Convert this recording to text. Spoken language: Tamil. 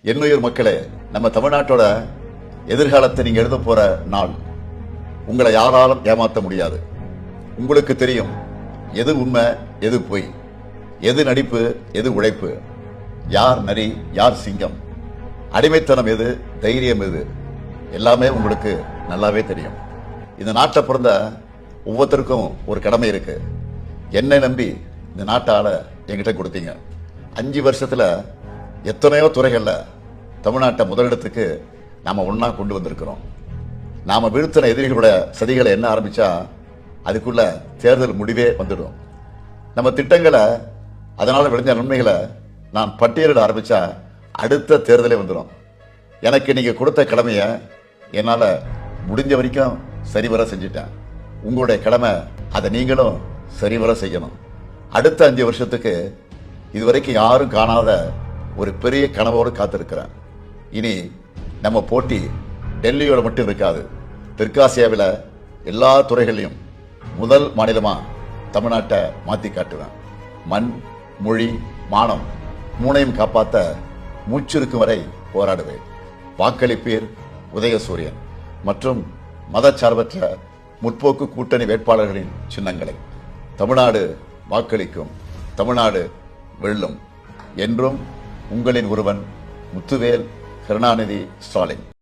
என்னுயிர் மக்களே, நம்ம தமிழ்நாட்டோட எதிர்காலத்தை நீங்க எழுத போற நாள். உங்களை யாராலும் ஏமாற்ற முடியாது. உங்களுக்கு தெரியும் எது உண்மை, எது பொய், எது நடிப்பு, எது உழைப்பு, யார் நரி, யார் சிங்கம், அடிமைத்தனம் எது, தைரியம் எது, எல்லாமே உங்களுக்கு நல்லாவே தெரியும். இந்த நாட்டை பிறந்த ஒவ்வொருத்தருக்கும் ஒரு கடமை இருக்கு. என்னை நம்பி இந்த நாட்டால என்கிட்ட கொடுத்தீங்க. 5 வருஷத்துல எத்தனையோ துறைகள்ல தமிழ்நாட்டை முதலிடத்துக்கு நாம ஒன்னா கொண்டு வந்திருக்கிறோம். நாம வீழ்த்தின எதிரிகளோட சதிகளை என்ன ஆரம்பிச்சா அதுக்குள்ள தேர்தல் முடிவே வந்துடும். நம்ம திட்டங்களை, அதனால விளைஞ்ச நன்மைகளை நான் பட்டியலிட ஆரம்பிச்சா அடுத்த தேர்தலே வந்துடும். எனக்கு நீங்க கொடுத்த கடமையை என்னால முடிஞ்ச வரைக்கும் சரிவர செஞ்சுட்டேன். உங்களுடைய கடமை அதை நீங்களும் சரிவர செய்யணும். அடுத்த 5 வருஷத்துக்கு இதுவரைக்கும் யாரும் காணாத ஒரு பெரிய கனவோடு காத்திருக்கிறேன். இனி நம்ம போட்டி டெல்லியோட மட்டும் இருக்காது. தெற்காசியாவில் எல்லா துறைகளையும் முதல் மாநிலமா தமிழ்நாட்டை மாத்தி காட்டுவேன். மண், மொழி, மானம் மூணையும் காப்பாற்ற மூச்சிருக்கும் வரை போராடுவேன். வாக்களிப்பீர் உதயசூரியன் மற்றும் மதச்சார்பற்ற முற்போக்கு கூட்டணி வேட்பாளர்களின் சின்னங்களை. தமிழ்நாடு வாக்களிக்கும், தமிழ்நாடு வெல்லும். என்றும் உங்களின் ஒருவன், முத்துவேல் கருணாநிதி ஸ்டாலின்.